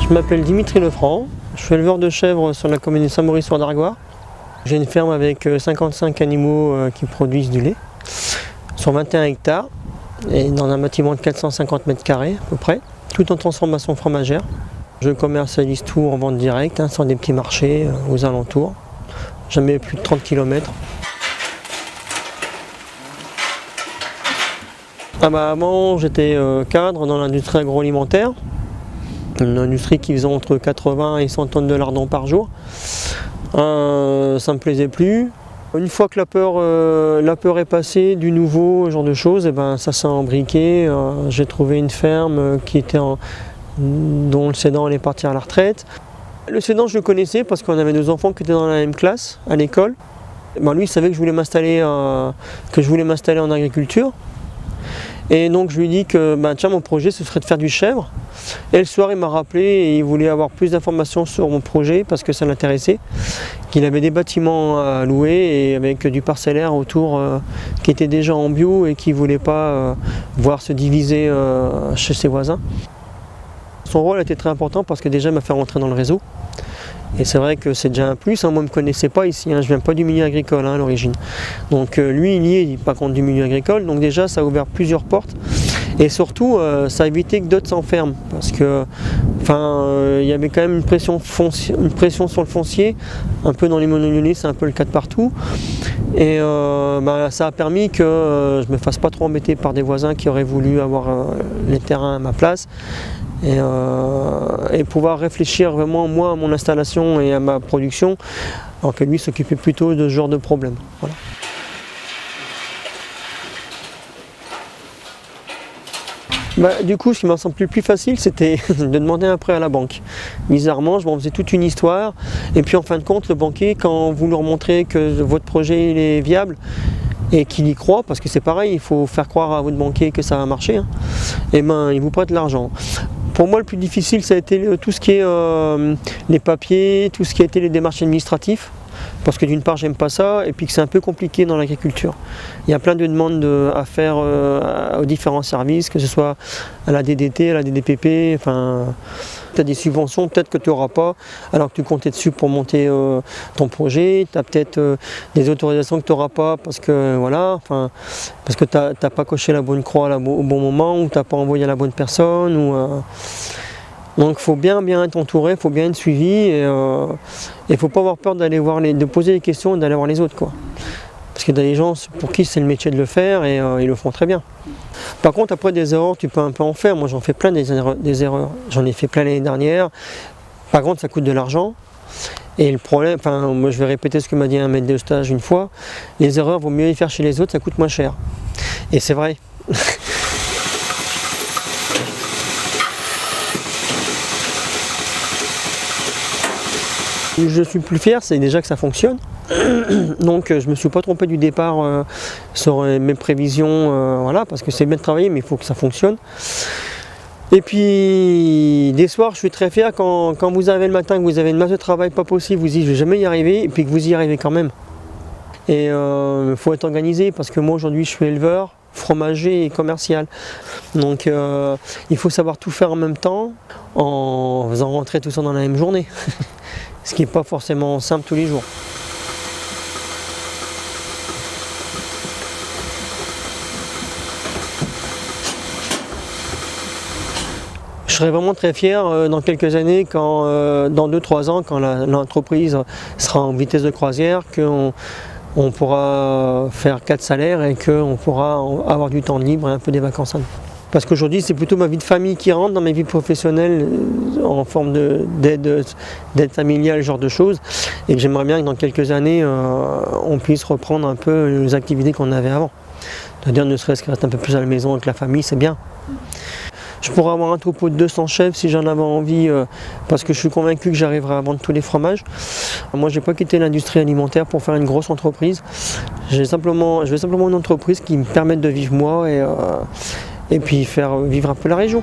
Je m'appelle Dimitri Lefranc, je suis éleveur de chèvres sur la commune de Saint-Maurice-sur-Dargois. J'ai une ferme avec 55 animaux qui produisent du lait sur 21 hectares et dans un bâtiment de 450 mètres carrés à peu près, tout en transformation fromagère. Je commercialise tout en vente directe sur des petits marchés aux alentours, jamais plus de 30 km. Avant j'étais cadre dans l'industrie agroalimentaire, une industrie qui faisait entre 80 et 100 tonnes de lardons par jour. Ça ne me plaisait plus. Une fois que la peur est passée, du nouveau, ce genre de choses, ça s'est embriqué. J'ai trouvé une ferme dont le cédant allait partir à la retraite. Le cédant, je le connaissais parce qu'on avait deux enfants qui étaient dans la même classe à l'école. Lui, il savait que je voulais m'installer en agriculture. Et donc je lui ai dit que tiens, mon projet ce serait de faire du chèvre. Et le soir il m'a rappelé et il voulait avoir plus d'informations sur mon projet parce que ça l'intéressait. Qu'il avait des bâtiments à louer et avec du parcellaire autour qui était déjà en bio et qui ne voulait pas voir se diviser chez ses voisins. Son rôle était très important parce que déjà il m'a fait rentrer dans le réseau. Et c'est vrai que c'est déjà un plus, moi je ne me connaissais pas ici, je ne viens pas du milieu agricole à l'origine. Donc lui il y est, pas contre du milieu agricole, donc déjà ça a ouvert plusieurs portes. Et surtout ça a évité que d'autres s'enferment, parce que il y avait quand même une pression sur le foncier, un peu dans les monolinés, c'est un peu le cas de partout. Et ça a permis que je ne me fasse pas trop embêter par des voisins qui auraient voulu avoir les terrains à ma place. Et pouvoir réfléchir vraiment moi à mon installation et à ma production, alors que lui s'occupait plutôt de ce genre de problème. Voilà. Du coup, ce qui m'a semblé le plus facile, c'était de demander un prêt à la banque. Bizarrement, je m'en faisais toute une histoire, et puis en fin de compte, le banquier, quand vous leur montrez que votre projet il est viable, et qu'il y croit, parce que c'est pareil, il faut faire croire à votre banquier que ça va marcher, il vous prête l'argent. Pour moi, le plus difficile, ça a été tout ce qui est les papiers, tout ce qui a été les démarches administratives, parce que d'une part, j'aime pas ça, et puis que c'est un peu compliqué dans l'agriculture. Il y a plein de demandes à faire aux différents services, que ce soit à la DDT, à la DDPP, tu as des subventions peut-être que tu n'auras pas, alors que tu comptais dessus pour monter ton projet, tu as peut-être des autorisations que tu n'auras pas, parce que parce que tu n'as pas coché la bonne croix au bon moment, ou tu n'as pas envoyé à la bonne personne, donc il faut bien être entouré, il faut bien être suivi, et il ne faut pas avoir peur de poser des questions et d'aller voir les autres, quoi. Parce qu'il y a des gens pour qui c'est le métier de le faire et ils le font très bien. Par contre, après des erreurs, tu peux un peu en faire. Moi j'en fais plein des erreurs. J'en ai fait plein l'année dernière. Par contre, ça coûte de l'argent. Et le problème, moi je vais répéter ce que m'a dit un maître de stage une fois, les erreurs, vaut mieux les faire chez les autres, ça coûte moins cher. Et c'est vrai. Je suis plus fier, c'est déjà que ça fonctionne. Donc je ne me suis pas trompé du départ sur mes prévisions, parce que c'est bien de travailler, mais il faut que ça fonctionne. Et puis des soirs, je suis très fier quand vous arrivez le matin, que vous avez une masse de travail pas possible, vous dites je ne vais jamais y arriver, et puis que vous y arrivez quand même. Et il faut être organisé, parce que moi aujourd'hui je suis éleveur, fromager et commercial. Donc il faut savoir tout faire en même temps, en faisant rentrer tout ça dans la même journée. Ce qui n'est pas forcément simple tous les jours. Je serais vraiment très fier dans quelques années, dans 2-3 ans, quand l'entreprise sera en vitesse de croisière, qu'on pourra faire 4 salaires et qu'on pourra avoir du temps libre et un peu des vacances à nous. Parce qu'aujourd'hui, c'est plutôt ma vie de famille qui rentre dans ma vie professionnelle en forme d'aide familiale, ce genre de choses. Et que j'aimerais bien que dans quelques années, on puisse reprendre un peu les activités qu'on avait avant. C'est-à-dire ne serait-ce que rester un peu plus à la maison avec la famille, c'est bien. Je pourrais avoir un troupeau de 200 chèvres si j'en avais envie, parce que je suis convaincu que j'arriverai à vendre tous les fromages. Moi, je n'ai pas quitté l'industrie alimentaire pour faire une grosse entreprise. Je veux simplement une entreprise qui me permette de vivre moi et puis faire vivre un peu la région.